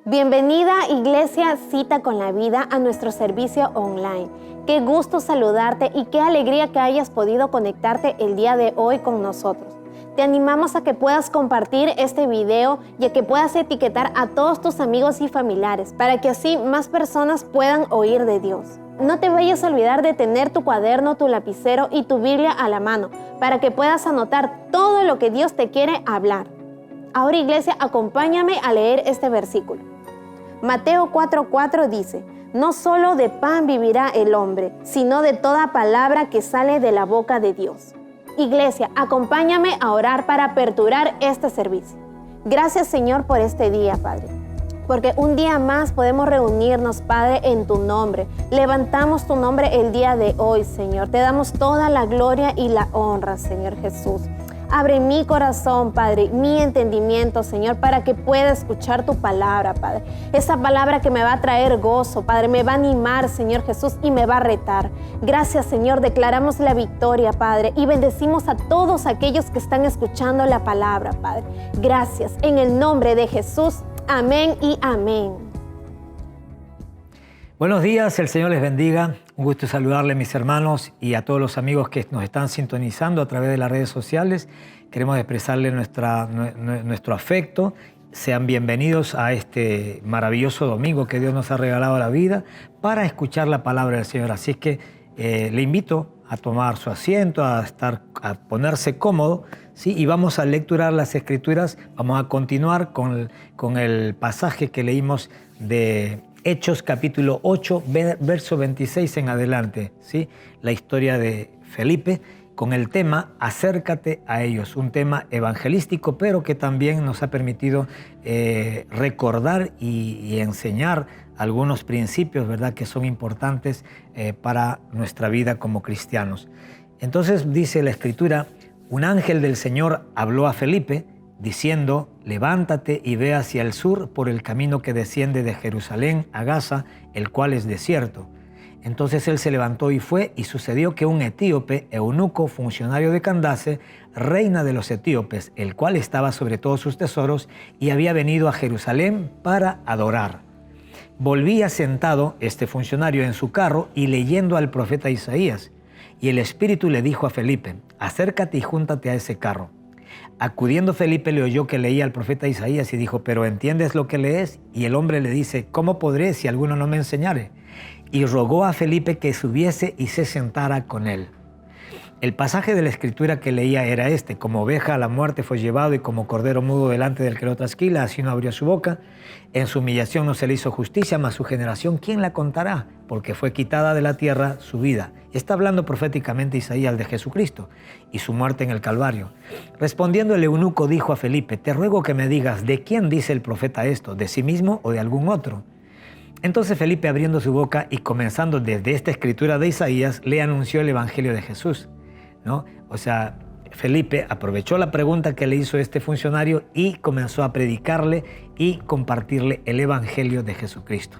Bienvenida, Iglesia Cita con la Vida, a nuestro servicio online. Qué gusto saludarte y qué alegría que hayas podido conectarte el día de hoy con nosotros. Te animamos a que puedas compartir este video y a que puedas etiquetar a todos tus amigos y familiares para que así más personas puedan oír de Dios. No te vayas a olvidar de tener tu cuaderno, tu lapicero y tu Biblia a la mano para que puedas anotar todo lo que Dios te quiere hablar. Ahora, Iglesia, acompáñame a leer este versículo. Mateo 4:4 dice: no solo de pan vivirá el hombre, sino de toda palabra que sale de la boca de Dios. Iglesia, acompáñame a orar para aperturar este servicio. Gracias, Señor, por este día, Padre, porque un día más podemos reunirnos, Padre, en tu nombre. Levantamos tu nombre el día de hoy, Señor. Te damos toda la gloria y la honra, Señor Jesús. Abre mi corazón, Padre, mi entendimiento, Señor, para que pueda escuchar tu palabra, Padre. Esa palabra que me va a traer gozo, Padre, me va a animar, Señor Jesús, y me va a retar. Gracias, Señor, declaramos la victoria, Padre, y bendecimos a todos aquellos que están escuchando la palabra, Padre. Gracias, en el nombre de Jesús. Amén y amén. Buenos días, el Señor les bendiga. Un gusto saludarle, mis hermanos, y a todos los amigos que nos están sintonizando a través de las redes sociales. Queremos expresarle nuestro afecto. Sean bienvenidos a este maravilloso domingo que Dios nos ha regalado a la vida para escuchar la palabra del Señor. Así es que le invito a tomar su asiento, a ponerse cómodo, ¿sí? Y vamos a lecturar las Escrituras. Vamos a continuar con el pasaje que leímos de Hechos capítulo 8, verso 26 en adelante, ¿sí? La historia de Felipe con el tema acércate a ellos, un tema evangelístico, pero que también nos ha permitido recordar y enseñar algunos principios, ¿verdad?, que son importantes para nuestra vida como cristianos. Entonces dice la Escritura: un ángel del Señor habló a Felipe diciendo: levántate y ve hacia el sur por el camino que desciende de Jerusalén a Gaza, el cual es desierto. Entonces él se levantó y fue, y sucedió que un etíope, eunuco, funcionario de Candace, reina de los etíopes, el cual estaba sobre todos sus tesoros, y había venido a Jerusalén para adorar. Volvía sentado este funcionario en su carro y leyendo al profeta Isaías. Y el Espíritu le dijo a Felipe: acércate y júntate a ese carro. Acudiendo Felipe le oyó que leía al profeta Isaías y dijo: ¿pero entiendes lo que lees? Y el hombre le dice: ¿cómo podré si alguno no me enseñare? Y rogó a Felipe que subiese y se sentara con él. El pasaje de la Escritura que leía era este: como oveja a la muerte fue llevado, y como cordero mudo delante del que lo trasquila, así no abrió su boca. En su humillación no se le hizo justicia, mas su generación, ¿quién la contará? Porque fue quitada de la tierra su vida. Está hablando proféticamente Isaías de Jesucristo y su muerte en el Calvario. Respondiendo el eunuco dijo a Felipe: te ruego que me digas, ¿de quién dice el profeta esto? ¿De sí mismo o de algún otro? Entonces Felipe, abriendo su boca y comenzando desde esta escritura de Isaías, le anunció el evangelio de Jesús, ¿no? O sea, Felipe aprovechó la pregunta que le hizo este funcionario y comenzó a predicarle y compartirle el evangelio de Jesucristo.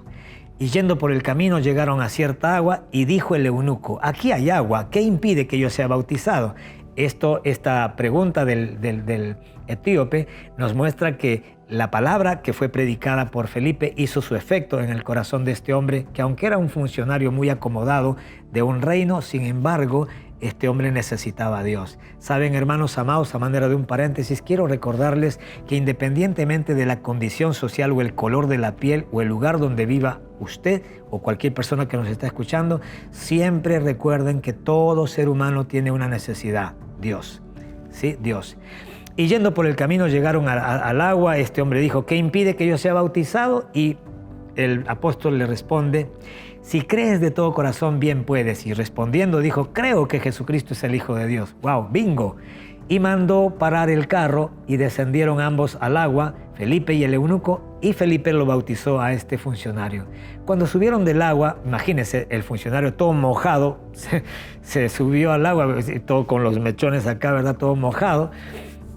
Y yendo por el camino llegaron a cierta agua, y dijo el eunuco: aquí hay agua, ¿qué impide que yo sea bautizado? Esta pregunta del etíope nos muestra que la palabra que fue predicada por Felipe hizo su efecto en el corazón de este hombre, que aunque era un funcionario muy acomodado de un reino, sin embargo, este hombre necesitaba a Dios. Saben, hermanos amados, a manera de un paréntesis, quiero recordarles que independientemente de la condición social o el color de la piel o el lugar donde viva usted o cualquier persona que nos está escuchando, siempre recuerden que todo ser humano tiene una necesidad: Dios. ¿Sí? Dios. Y yendo por el camino llegaron al agua. Este hombre dijo: ¿qué impide que yo sea bautizado? Y el apóstol le responde: si crees de todo corazón, bien puedes. Y respondiendo dijo: creo que Jesucristo es el Hijo de Dios. ¡Wow! ¡Bingo! Y mandó parar el carro, y descendieron ambos al agua, Felipe y el eunuco, y Felipe lo bautizó a este funcionario. Cuando subieron del agua, imagínense, el funcionario todo mojado, se subió al agua, todo con los mechones acá, ¿verdad? Todo mojado.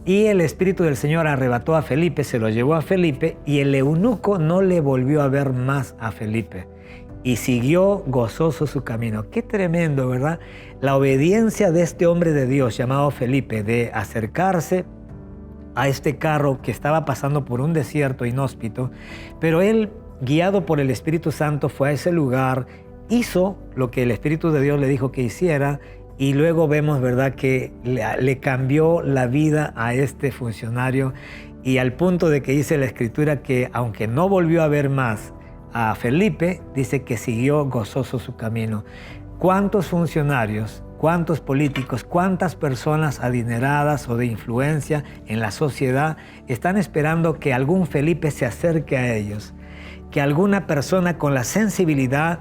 Y el Espíritu del Señor arrebató a Felipe, se lo llevó a Felipe, y el eunuco no le volvió a ver más a Felipe. Y siguió gozoso su camino. Qué tremendo, ¿verdad? La obediencia de este hombre de Dios llamado Felipe, de acercarse a este carro que estaba pasando por un desierto inhóspito, pero él, guiado por el Espíritu Santo, fue a ese lugar, hizo lo que el Espíritu de Dios le dijo que hiciera, y luego vemos, ¿verdad?, que le cambió la vida a este funcionario, y al punto de que dice la Escritura que aunque no volvió a ver más a Felipe, dice que siguió gozoso su camino. ¿Cuántos funcionarios, cuántos políticos, cuántas personas adineradas o de influencia en la sociedad están esperando que algún Felipe se acerque a ellos? Que alguna persona con la sensibilidad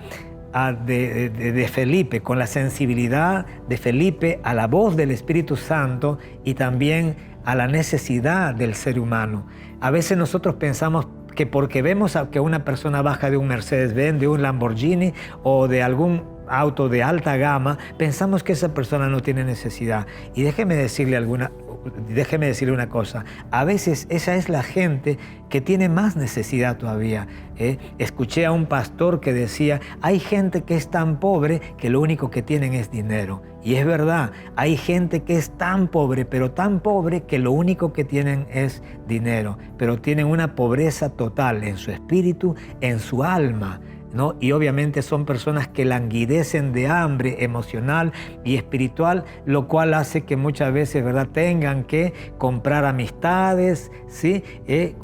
de Felipe, con la sensibilidad de Felipe a la voz del Espíritu Santo y también a la necesidad del ser humano. A veces nosotros pensamos que porque vemos que una persona baja de un Mercedes-Benz, de un Lamborghini o de algún auto de alta gama, pensamos que esa persona no tiene necesidad. Y déjeme decirle una cosa, a veces esa es la gente que tiene más necesidad todavía. Escuché a un pastor que decía, hay gente que es tan pobre que lo único que tienen es dinero. Y es verdad, hay gente que es tan pobre, pero tan pobre que lo único que tienen es dinero, pero tienen una pobreza total en su espíritu, en su alma, ¿no? Y obviamente son personas que languidecen de hambre emocional y espiritual, lo cual hace que muchas veces, ¿verdad?, tengan que comprar amistades, ¿sí?,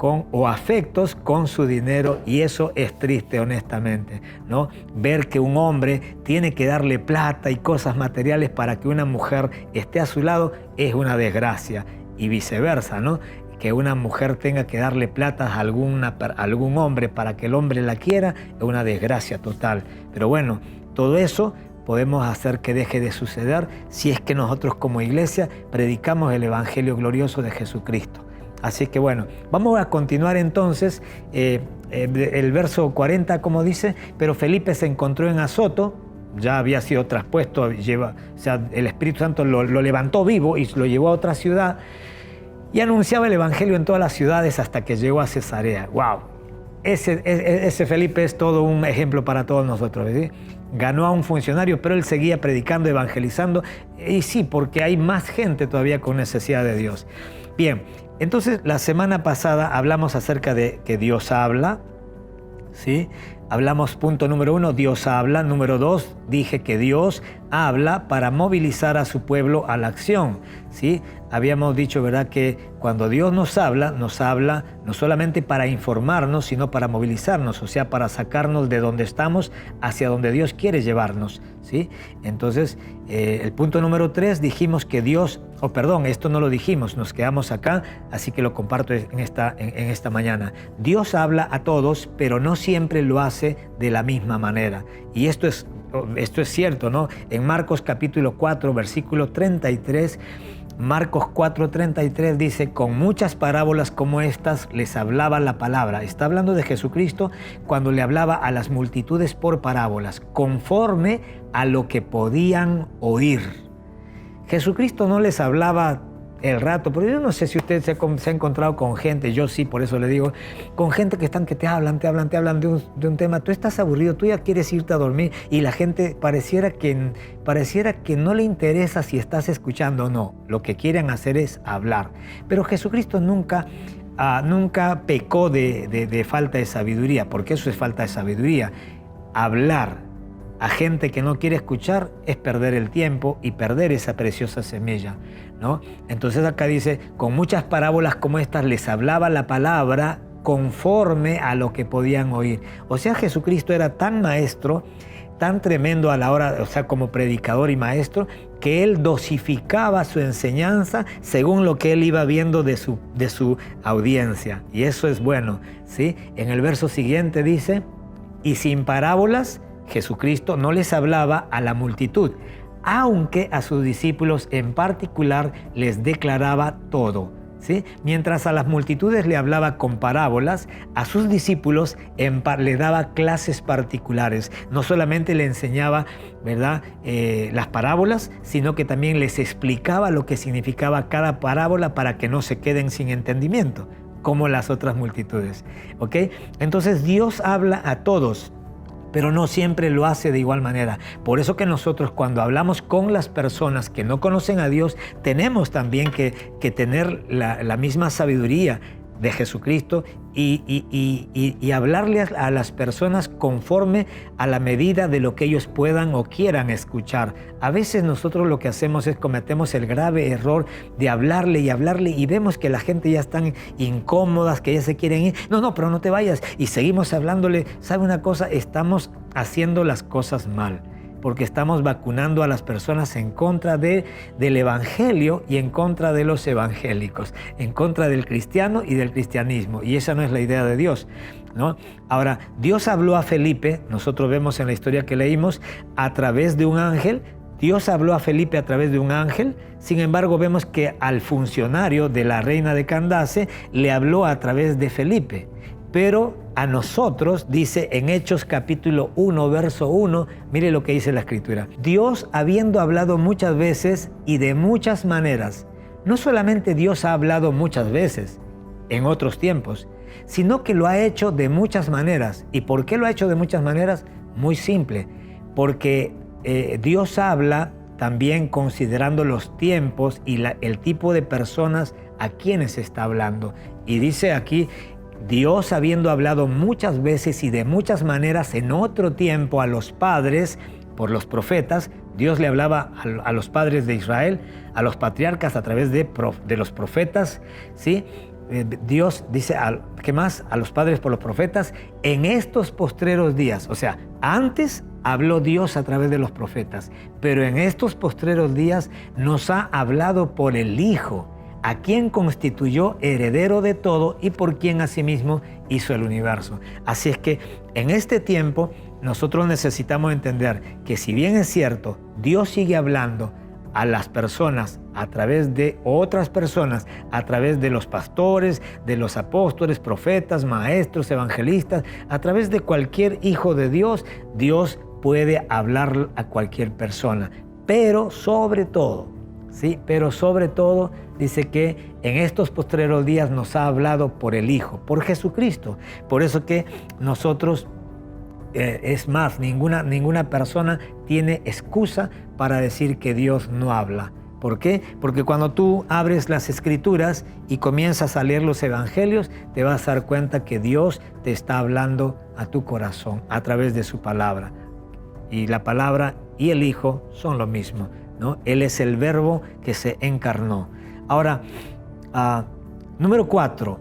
o afectos con su dinero, y eso es triste, honestamente, ¿no? Ver que un hombre tiene que darle plata y cosas materiales para que una mujer esté a su lado es una desgracia, y viceversa, ¿no? Que una mujer tenga que darle plata a algún hombre para que el hombre la quiera es una desgracia total. Pero bueno, todo eso podemos hacer que deje de suceder si es que nosotros como iglesia predicamos el Evangelio glorioso de Jesucristo. Así que bueno, vamos a continuar entonces el verso 40, como dice, pero Felipe se encontró en Azoto, ya había sido traspuesto, el Espíritu Santo lo levantó vivo y lo llevó a otra ciudad, y anunciaba el Evangelio en todas las ciudades hasta que llegó a Cesarea. ¡Wow! Ese Felipe es todo un ejemplo para todos nosotros, ¿sí? Ganó a un funcionario, pero él seguía predicando, evangelizando. Y sí, porque hay más gente todavía con necesidad de Dios. Bien, entonces la semana pasada hablamos acerca de que Dios habla, ¿sí? Hablamos, punto número 1, Dios habla. Número 2, dije que Dios habla para movilizar a su pueblo a la acción, ¿sí? Habíamos dicho, ¿verdad?, que cuando Dios nos habla no solamente para informarnos, sino para movilizarnos, o sea, para sacarnos de donde estamos hacia donde Dios quiere llevarnos, ¿sí? Entonces, el punto número 3, dijimos que esto no lo dijimos, nos quedamos acá, así que lo comparto en esta mañana. Dios habla a todos, pero no siempre lo hace de la misma manera. Y esto es cierto, ¿no? En Marcos capítulo 4, versículo 33, Marcos 4:33 dice, con muchas parábolas como estas les hablaba la palabra. Está hablando de Jesucristo cuando le hablaba a las multitudes por parábolas, conforme a lo que podían oír. Jesucristo no les hablaba el rato, pero yo no sé si usted se ha encontrado con gente, yo sí, por eso le digo, con gente que te hablan de un tema, tú estás aburrido, tú ya quieres irte a dormir y la gente pareciera que no le interesa si estás escuchando o no, lo que quieren hacer es hablar. Pero Jesucristo nunca pecó de falta de sabiduría, porque eso es falta de sabiduría. Hablar a gente que no quiere escuchar es perder el tiempo y perder esa preciosa semilla, ¿no? Entonces acá dice, con muchas parábolas como estas les hablaba la palabra conforme a lo que podían oír. O sea, Jesucristo era tan maestro, tan tremendo a la hora, o sea, como predicador y maestro, que él dosificaba su enseñanza según lo que él iba viendo de su audiencia. Y eso es bueno, ¿sí? En el verso siguiente dice, y sin parábolas, Jesucristo no les hablaba a la multitud, aunque a sus discípulos en particular les declaraba todo, ¿sí? Mientras a las multitudes le hablaba con parábolas, a sus discípulos le daba clases particulares. No solamente le enseñaba, ¿verdad?, las parábolas, sino que también les explicaba lo que significaba cada parábola para que no se queden sin entendimiento, como las otras multitudes, ¿ok? Entonces Dios habla a todos, pero no siempre lo hace de igual manera. Por eso que nosotros, cuando hablamos con las personas que no conocen a Dios, tenemos también que tener la misma sabiduría de Jesucristo y hablarle a las personas conforme a la medida de lo que ellos puedan o quieran escuchar. A veces nosotros lo que hacemos es cometemos el grave error de hablarle y vemos que la gente ya están incómodas, que ya se quieren ir. No, pero no te vayas. Y seguimos hablándole. ¿Sabe una cosa? Estamos haciendo las cosas mal, porque estamos vacunando a las personas en contra del evangelio y en contra de los evangélicos, en contra del cristiano y del cristianismo. Y esa no es la idea de Dios, ¿no? Ahora, Dios habló a Felipe, nosotros vemos en la historia que leímos, a través de un ángel. Dios habló a Felipe a través de un ángel. Sin embargo, vemos que al funcionario de la reina de Candace le habló a través de Felipe. Pero a nosotros, dice en Hechos capítulo 1, verso 1, mire lo que dice la Escritura. Dios, habiendo hablado muchas veces y de muchas maneras, no solamente Dios ha hablado muchas veces en otros tiempos, sino que lo ha hecho de muchas maneras. ¿Y por qué lo ha hecho de muchas maneras? Muy simple, porque Dios habla también considerando los tiempos y el tipo de personas a quienes está hablando. Y dice aquí, Dios, habiendo hablado muchas veces y de muchas maneras en otro tiempo a los padres por los profetas, Dios le hablaba a los padres de Israel, a los patriarcas a través de los profetas, ¿sí? Dios dice, ¿qué más? A los padres por los profetas, en estos postreros días. O sea, antes habló Dios a través de los profetas, pero en estos postreros días nos ha hablado por el Hijo, a quien constituyó heredero de todo y por quien asimismo hizo el universo. Así es que en este tiempo nosotros necesitamos entender que, si bien es cierto, Dios sigue hablando a las personas a través de otras personas, a través de los pastores, de los apóstoles, profetas, maestros, evangelistas, a través de cualquier hijo de Dios, Dios puede hablar a cualquier persona. Pero sobre todo, ¿sí? Pero sobre todo dice que en estos postreros días nos ha hablado por el Hijo, por Jesucristo. Por eso que nosotros, es más, ninguna persona tiene excusa para decir que Dios no habla. ¿Por qué? Porque cuando tú abres las Escrituras y comienzas a leer los Evangelios, te vas a dar cuenta que Dios te está hablando a tu corazón a través de su palabra. Y la palabra y el Hijo son lo mismo, ¿no? Él es el Verbo que se encarnó. Ahora, número 4,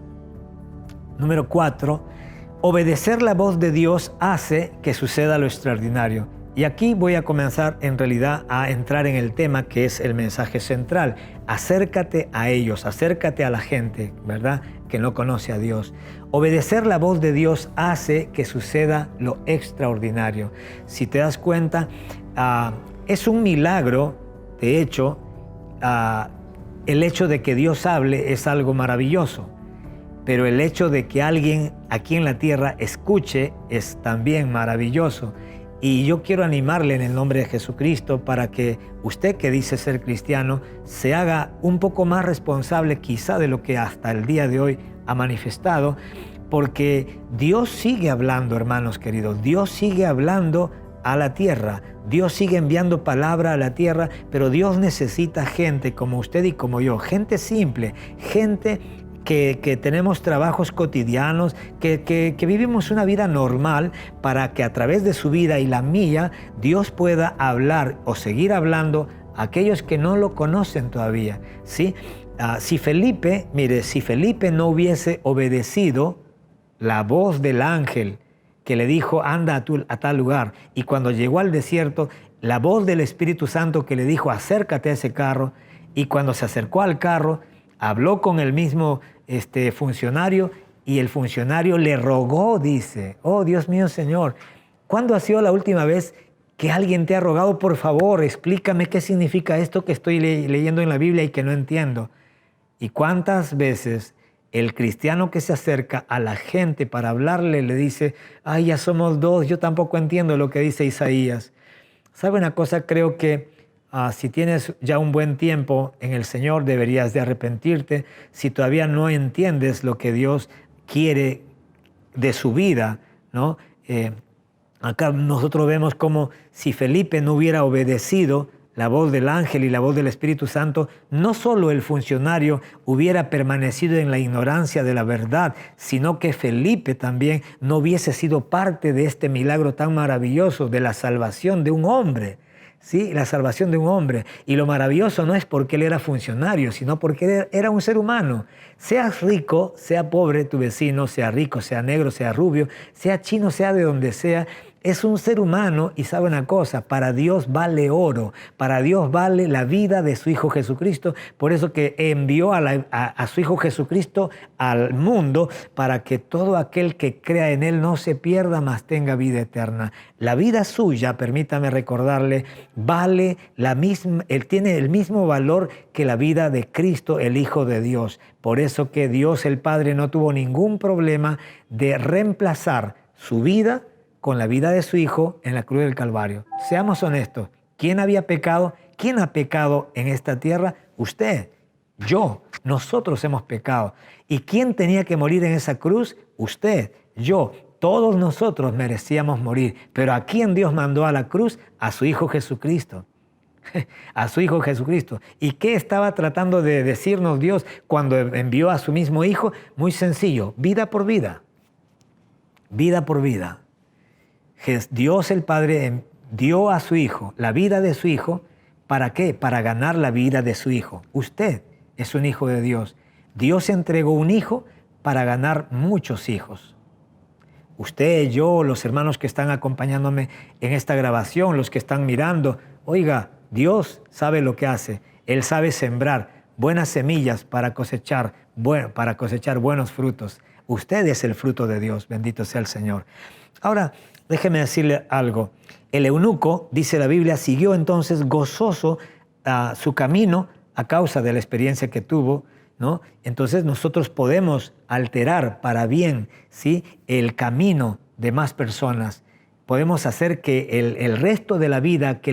obedecer la voz de Dios hace que suceda lo extraordinario. Y aquí voy a comenzar en realidad a entrar en el tema que es el mensaje central. Acércate a ellos, acércate a la gente, ¿verdad?, que no conoce a Dios. Obedecer la voz de Dios hace que suceda lo extraordinario. Si te das cuenta, es un milagro, de hecho, el hecho de que Dios hable es algo maravilloso, pero el hecho de que alguien aquí en la tierra escuche es también maravilloso. Y yo quiero animarle en el nombre de Jesucristo para que usted, que dice ser cristiano, se haga un poco más responsable quizá de lo que hasta el día de hoy ha manifestado, porque Dios sigue hablando, hermanos queridos. Dios sigue hablando a la tierra. Dios sigue enviando palabra a la tierra, pero Dios necesita gente como usted y como yo, gente simple, gente que tenemos trabajos cotidianos, que vivimos una vida normal, para que a través de su vida y la mía, Dios pueda hablar o seguir hablando a aquellos que no lo conocen todavía, ¿sí? Si Felipe no hubiese obedecido la voz del ángel que le dijo, anda a tal lugar, y cuando llegó al desierto, la voz del Espíritu Santo que le dijo, acércate a ese carro, y cuando se acercó al carro, habló con el mismo funcionario, y el funcionario le rogó, dice, oh Dios mío, Señor, ¿cuándo ha sido la última vez que alguien te ha rogado? Por favor, explícame qué significa esto que estoy leyendo en la Biblia y que no entiendo. ¿Y cuántas veces el cristiano que se acerca a la gente para hablarle le dice, ay, ya somos dos, yo tampoco entiendo lo que dice Isaías? ¿Sabe una cosa? Creo que si tienes ya un buen tiempo en el Señor, deberías de arrepentirte. Si todavía no entiendes lo que Dios quiere de su vida, ¿no? Acá nosotros vemos como si Felipe no hubiera obedecido la voz del ángel y la voz del Espíritu Santo, no solo el funcionario hubiera permanecido en la ignorancia de la verdad, sino que Felipe también no hubiese sido parte de este milagro tan maravilloso de la salvación de un hombre. ¿Sí? La salvación de un hombre. Y lo maravilloso no es porque él era funcionario, sino porque era un ser humano. Seas rico, sea pobre tu vecino, sea rico, sea negro, sea rubio, sea chino, sea de donde sea, es un ser humano y sabe una cosa, para Dios vale oro, para Dios vale la vida de su Hijo Jesucristo, por eso que envió a su Hijo Jesucristo al mundo para que todo aquel que crea en Él no se pierda, mas tenga vida eterna. La vida suya, permítame recordarle, vale la misma, Él tiene el mismo valor que la vida de Cristo, el Hijo de Dios. Por eso que Dios el Padre no tuvo ningún problema de reemplazar su vida con la vida de su Hijo en la cruz del Calvario. Seamos honestos. ¿Quién había pecado? ¿Quién ha pecado en esta tierra? Usted, yo, nosotros hemos pecado. ¿Y quién tenía que morir en esa cruz? Usted, yo. Todos nosotros merecíamos morir. Pero ¿a quién Dios mandó a la cruz? A su Hijo Jesucristo. A su Hijo Jesucristo. ¿Y qué estaba tratando de decirnos Dios cuando envió a su mismo Hijo? Muy sencillo, vida por vida. Vida por vida. Dios el Padre dio a su Hijo la vida de su Hijo. ¿Para qué? Para ganar la vida de su Hijo. Usted es un hijo de Dios. Dios entregó un hijo para ganar muchos hijos. Usted, yo, los hermanos que están acompañándome en esta grabación, los que están mirando, oiga, Dios sabe lo que hace. Él sabe sembrar buenas semillas para cosechar buenos frutos. Usted es el fruto de Dios, bendito sea el Señor. Ahora, déjeme decirle algo. El eunuco, dice la Biblia, siguió entonces gozoso su camino a causa de la experiencia que tuvo, ¿no? Entonces nosotros podemos alterar para bien, ¿sí?, el camino de más personas. Podemos hacer que el resto de la vida que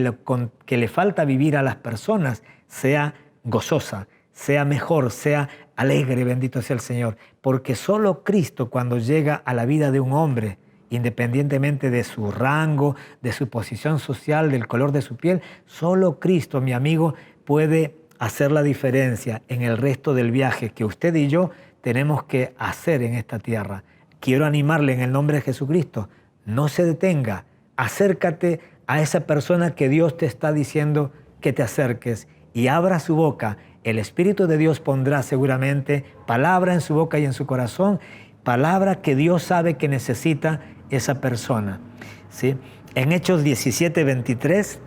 le falta vivir a las personas sea gozosa, sea mejor, sea alegre, bendito sea el Señor. Porque solo Cristo, cuando llega a la vida de un hombre, independientemente de su rango, de su posición social, del color de su piel, solo Cristo, mi amigo, puede hacer la diferencia en el resto del viaje que usted y yo tenemos que hacer en esta tierra. Quiero animarle en el nombre de Jesucristo, no se detenga, acércate a esa persona que Dios te está diciendo que te acerques y abra su boca. El Espíritu de Dios pondrá seguramente palabra en su boca y en su corazón, palabra que Dios sabe que necesita esa persona, ¿sí? En Hechos 17:23,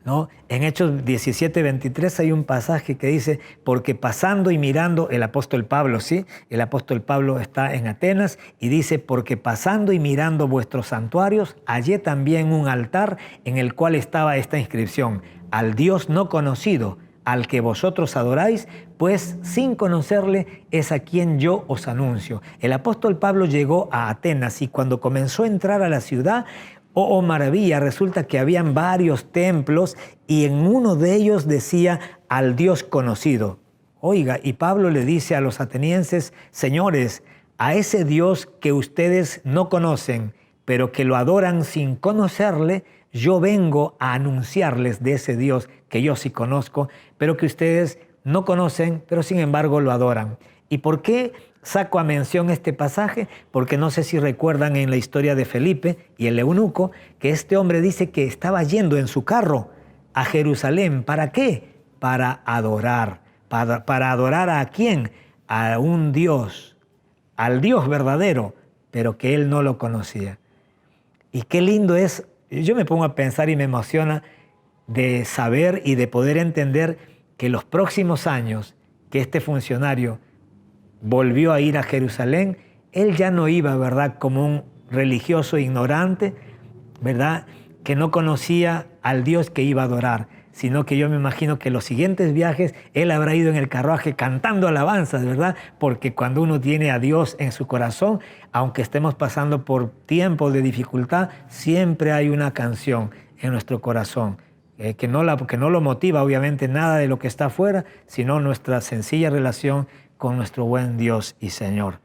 ¿no? En Hechos 17:23 hay un pasaje que dice, porque pasando y mirando, el apóstol Pablo, ¿sí? El apóstol Pablo está en Atenas y dice, porque pasando y mirando vuestros santuarios, hallé también un altar en el cual estaba esta inscripción, al Dios no conocido, al que vosotros adoráis, pues sin conocerle es a quien yo os anuncio. El apóstol Pablo llegó a Atenas y cuando comenzó a entrar a la ciudad, oh maravilla, resulta que habían varios templos y en uno de ellos decía al Dios conocido. Oiga, y Pablo le dice a los atenienses, señores, a ese Dios que ustedes no conocen, pero que lo adoran sin conocerle, yo vengo a anunciarles de ese Dios que yo sí conozco, pero que ustedes no conocen, pero sin embargo lo adoran. ¿Y por qué saco a mención este pasaje? Porque no sé si recuerdan en la historia de Felipe y el eunuco, que este hombre dice que estaba yendo en su carro a Jerusalén. ¿Para qué? Para adorar. ¿Para adorar a quién? A un Dios, al Dios verdadero, pero que él no lo conocía. Y qué lindo es. Yo me pongo a pensar y me emociona de saber y de poder entender que los próximos años que este funcionario volvió a ir a Jerusalén, él ya no iba, ¿verdad?, como un religioso ignorante, ¿verdad?, que no conocía al Dios que iba a adorar, sino que yo me imagino que los siguientes viajes él habrá ido en el carruaje cantando alabanzas, ¿verdad? Porque cuando uno tiene a Dios en su corazón, aunque estemos pasando por tiempos de dificultad, siempre hay una canción en nuestro corazón que no lo motiva obviamente nada de lo que está afuera, sino nuestra sencilla relación con nuestro buen Dios y Señor.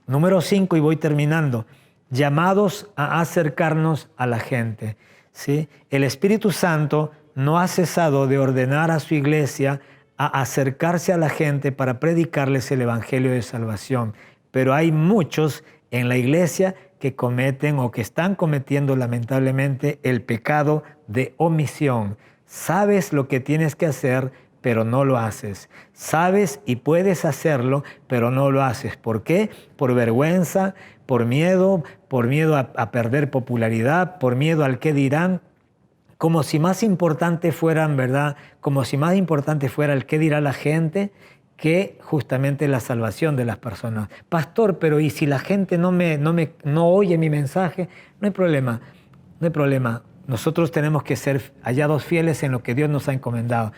Número 5, y voy terminando. llamados a acercarnos a la gente, ¿sí? El Espíritu Santo no ha cesado de ordenar a su iglesia a acercarse a la gente para predicarles el evangelio de salvación. Pero hay muchos en la iglesia que cometen o que están cometiendo lamentablemente el pecado de omisión. Sabes lo que tienes que hacer, pero no lo haces. Sabes y puedes hacerlo, pero no lo haces. ¿Por qué? Por vergüenza, por miedo a perder popularidad, por miedo al qué dirán. Como si más importante fueran, ¿verdad? Como si más importante fuera el qué dirá la gente que justamente la salvación de las personas. Pastor, pero ¿y si la gente no oye mi mensaje? No hay problema, no hay problema. Nosotros tenemos que ser hallados fieles en lo que Dios nos ha encomendado.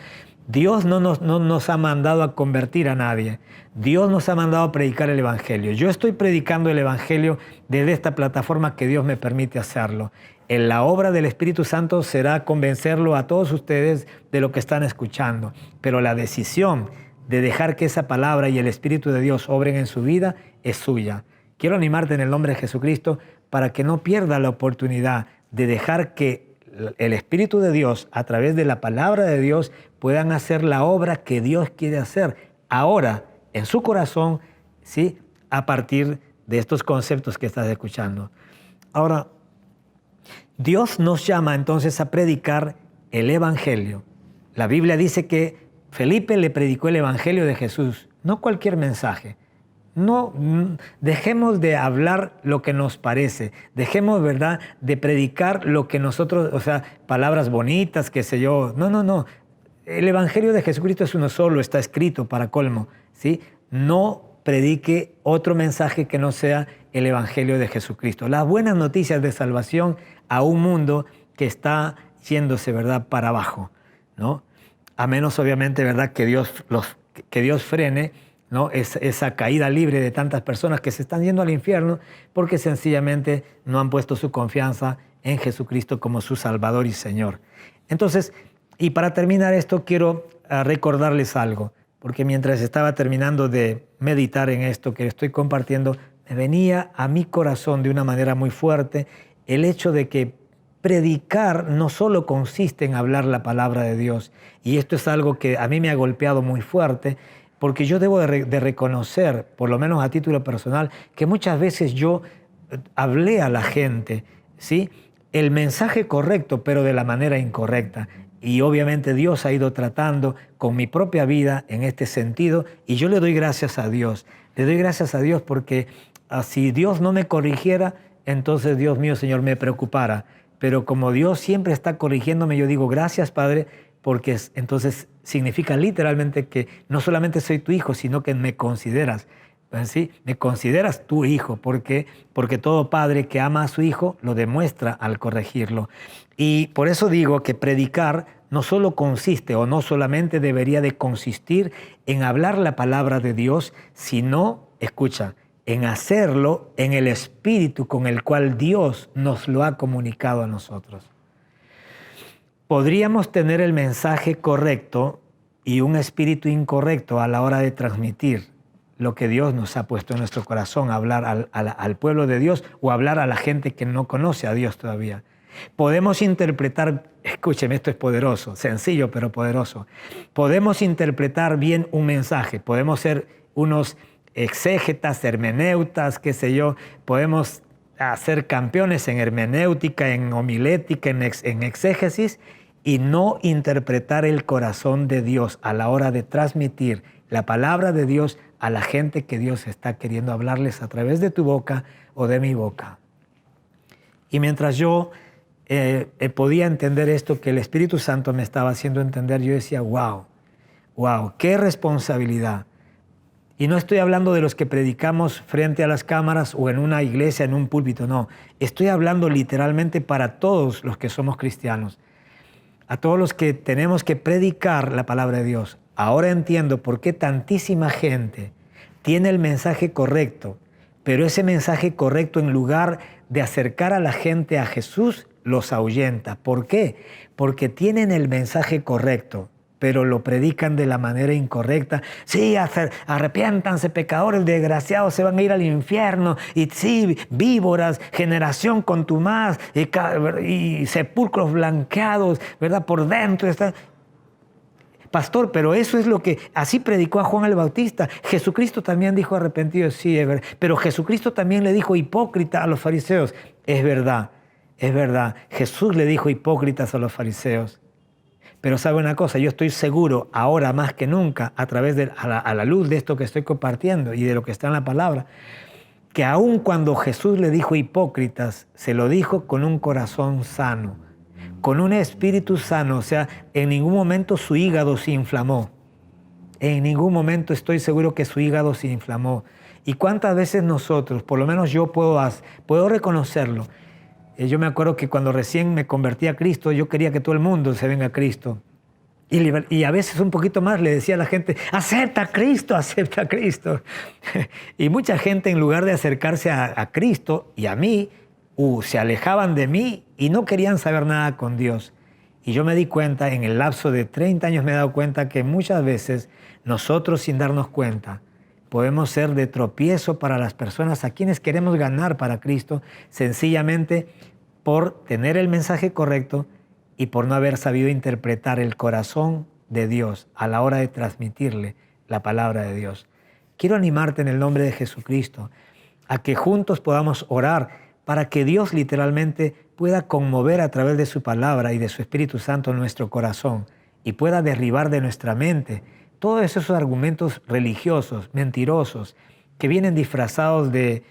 Dios no nos ha mandado a convertir a nadie. Dios nos ha mandado a predicar el Evangelio. Yo estoy predicando el Evangelio desde esta plataforma que Dios me permite hacerlo. En la obra del Espíritu Santo será convencerlo a todos ustedes de lo que están escuchando. Pero la decisión de dejar que esa palabra y el Espíritu de Dios obren en su vida es suya. Quiero animarte en el nombre de Jesucristo para que no pierda la oportunidad de dejar que el Espíritu de Dios, a través de la palabra de Dios, puedan hacer la obra que Dios quiere hacer ahora en su corazón, ¿sí? A partir de estos conceptos que estás escuchando. Ahora, Dios nos llama entonces a predicar el Evangelio. La Biblia dice que Felipe le predicó el Evangelio de Jesús, no cualquier mensaje. No, dejemos de hablar lo que nos parece, dejemos, ¿verdad?, de predicar lo que nosotros, o sea, palabras bonitas, qué sé yo. No. El Evangelio de Jesucristo es uno solo, está escrito para colmo, ¿sí? No predique otro mensaje que no sea el Evangelio de Jesucristo. Las buenas noticias de salvación a un mundo que está yéndose, ¿verdad?, para abajo, ¿no? A menos, obviamente, ¿verdad?, que Dios frene, ¿no?, esa caída libre de tantas personas que se están yendo al infierno porque sencillamente no han puesto su confianza en Jesucristo como su Salvador y Señor. Entonces, y para terminar esto, quiero recordarles algo, porque mientras estaba terminando de meditar en esto que estoy compartiendo, me venía a mi corazón de una manera muy fuerte el hecho de que predicar no solo consiste en hablar la palabra de Dios, y esto es algo que a mí me ha golpeado muy fuerte, porque yo debo de reconocer, por lo menos a título personal, que muchas veces yo hablé a la gente, ¿sí?, el mensaje correcto, pero de la manera incorrecta. Y obviamente Dios ha ido tratando con mi propia vida en este sentido, y yo le doy gracias a Dios. Le doy gracias a Dios porque si Dios no me corrigiera, entonces, Dios mío, Señor, me preocupara. Pero como Dios siempre está corrigiéndome, yo digo, gracias, Padre, porque entonces significa literalmente que no solamente soy tu hijo, sino que me consideras, ¿sí? Me consideras tu hijo, porque todo padre que ama a su hijo lo demuestra al corregirlo. Y por eso digo que predicar no solo consiste o no solamente debería de consistir en hablar la palabra de Dios, sino, escucha, en hacerlo en el espíritu con el cual Dios nos lo ha comunicado a nosotros. Podríamos tener el mensaje correcto y un espíritu incorrecto a la hora de transmitir lo que Dios nos ha puesto en nuestro corazón, hablar al pueblo de Dios o hablar a la gente que no conoce a Dios todavía. Podemos interpretar, escúcheme, esto es poderoso, sencillo pero poderoso. Podemos interpretar bien un mensaje, podemos ser unos exégetas, hermeneutas, qué sé yo, podemos ser campeones en hermenéutica, en homilética, en exégesis, y no interpretar el corazón de Dios a la hora de transmitir la palabra de Dios a la gente que Dios está queriendo hablarles a través de tu boca o de mi boca. Y mientras yo podía entender esto que el Espíritu Santo me estaba haciendo entender, yo decía, wow, qué responsabilidad. Y no estoy hablando de los que predicamos frente a las cámaras o en una iglesia, en un púlpito, no. Estoy hablando literalmente para todos los que somos cristianos, a todos los que tenemos que predicar la palabra de Dios. Ahora entiendo por qué tantísima gente tiene el mensaje correcto, pero ese mensaje correcto, en lugar de acercar a la gente a Jesús, los ahuyenta. ¿Por qué? Porque tienen el mensaje correcto, pero lo predican de la manera incorrecta. Sí, arrepiéntanse pecadores, desgraciados se van a ir al infierno. Y sí, víboras, generación contumaz y sepulcros blanqueados, ¿verdad? Por dentro está... Pastor, pero eso es lo que así predicó a Juan el Bautista. Jesucristo también dijo arrepentidos, sí, es verdad. Pero Jesucristo también le dijo hipócrita a los fariseos. Es verdad, es verdad. Jesús le dijo hipócritas a los fariseos. Pero sabe una cosa, yo estoy seguro ahora más que nunca, a través a la luz de esto que estoy compartiendo y de lo que está en la palabra, que aun cuando Jesús le dijo hipócritas, se lo dijo con un corazón sano, con un espíritu sano. O sea, en ningún momento su hígado se inflamó. En ningún momento estoy seguro que su hígado se inflamó. ¿Y cuántas veces nosotros, por lo menos yo puedo reconocerlo? Yo me acuerdo que cuando recién me convertí a Cristo, yo quería que todo el mundo se venga a Cristo. Y a veces un poquito más le decía a la gente, acepta a Cristo, acepta a Cristo. Y mucha gente, en lugar de acercarse a Cristo y a mí, se alejaban de mí y no querían saber nada con Dios. Y yo me di cuenta, en el lapso de 30 años me he dado cuenta que muchas veces nosotros, sin darnos cuenta, podemos ser de tropiezo para las personas a quienes queremos ganar para Cristo, sencillamente por tener el mensaje correcto y por no haber sabido interpretar el corazón de Dios a la hora de transmitirle la palabra de Dios. Quiero animarte en el nombre de Jesucristo a que juntos podamos orar para que Dios literalmente pueda conmover a través de su palabra y de su Espíritu Santo nuestro corazón y pueda derribar de nuestra mente todos esos argumentos religiosos, mentirosos, que vienen disfrazados de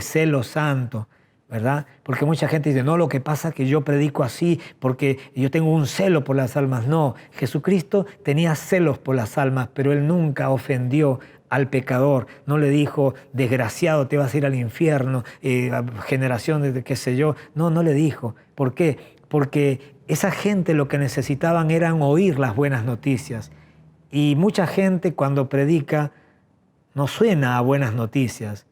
celo santo, ¿verdad? Porque mucha gente dice, no, lo que pasa es que yo predico así porque yo tengo un celo por las almas. No, Jesucristo tenía celos por las almas, pero Él nunca ofendió al pecador. No le dijo, desgraciado, te vas a ir al infierno, generación de qué sé yo. No, no le dijo. ¿Por qué? Porque esa gente lo que necesitaban eran oír las buenas noticias. Y mucha gente cuando predica no suena a buenas noticias,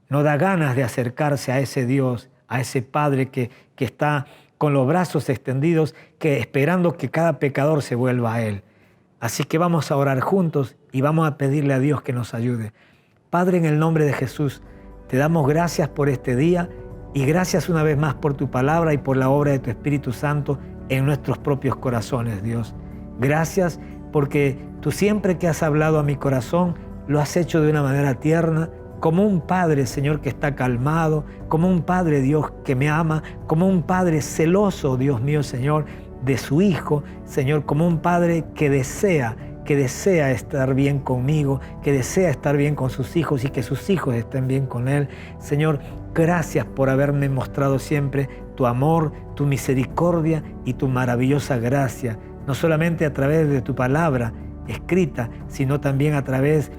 no da ganas de acercarse a ese Dios, a ese Padre que está con los brazos extendidos, esperando que cada pecador se vuelva a Él. Así que vamos a orar juntos y vamos a pedirle a Dios que nos ayude. Padre, en el nombre de Jesús, te damos gracias por este día y gracias una vez más por tu palabra y por la obra de tu Espíritu Santo en nuestros propios corazones, Dios. Gracias porque tú siempre que has hablado a mi corazón, lo has hecho de una manera tierna, como un Padre, Señor, que está calmado, como un Padre, Dios, que me ama, como un Padre celoso, Dios mío, Señor, de su Hijo, Señor, como un Padre que desea estar bien conmigo, que desea estar bien con sus hijos y que sus hijos estén bien con Él. Señor, gracias por haberme mostrado siempre tu amor, tu misericordia y tu maravillosa gracia, no solamente a través de tu palabra escrita, sino también a través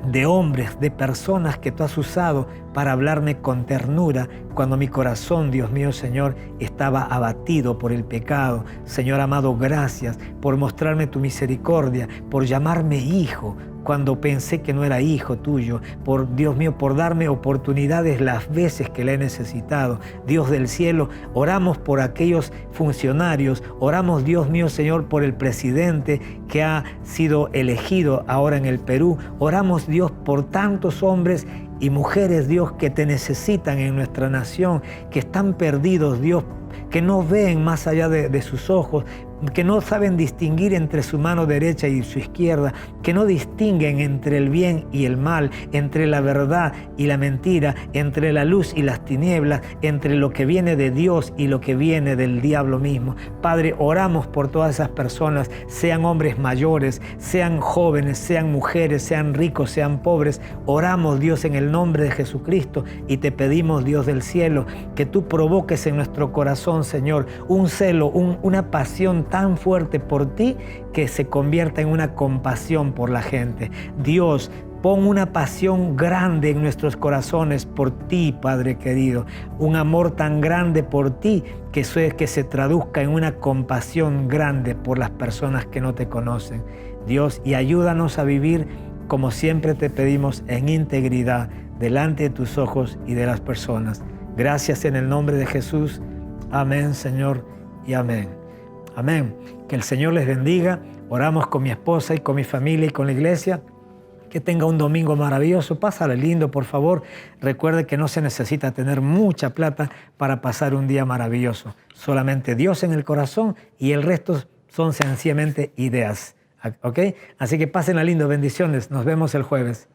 de hombres, de personas que tú has usado para hablarme con ternura cuando mi corazón, Dios mío, Señor, estaba abatido por el pecado. Señor amado, gracias por mostrarme tu misericordia, por llamarme hijo cuando pensé que no era hijo tuyo, por Dios mío, por darme oportunidades las veces que le he necesitado. Dios del cielo, oramos por aquellos funcionarios, oramos, Dios mío, Señor, por el presidente que ha sido elegido ahora en el Perú. Oramos, Dios, por tantos hombres y mujeres, Dios, que te necesitan en nuestra nación, que están perdidos, Dios, que no ven más allá de sus ojos, que no saben distinguir entre su mano derecha y su izquierda, que no distinguen entre el bien y el mal, entre la verdad y la mentira, entre la luz y las tinieblas, entre lo que viene de Dios y lo que viene del diablo mismo. Padre, oramos por todas esas personas, sean hombres mayores, sean jóvenes, sean mujeres, sean ricos, sean pobres. Oramos, Dios, en el nombre de Jesucristo y te pedimos, Dios del cielo, que tú provoques en nuestro corazón, Señor, un celo, una pasión tan fuerte por ti que se convierta en una compasión por la gente. Dios, pon una pasión grande en nuestros corazones por ti, Padre querido. Un amor tan grande por ti que se traduzca en una compasión grande por las personas que no te conocen. Dios, y ayúdanos a vivir como siempre te pedimos, en integridad delante de tus ojos y de las personas. Gracias en el nombre de Jesús. Amén, Señor, y amén. Amén. Que el Señor les bendiga. Oramos con mi esposa y con mi familia y con la iglesia. Que tenga un domingo maravilloso. Pásale lindo, por favor. Recuerde que no se necesita tener mucha plata para pasar un día maravilloso. Solamente Dios en el corazón y el resto son sencillamente ideas. ¿Ok? Así que pásenla lindo. Bendiciones. Nos vemos el jueves.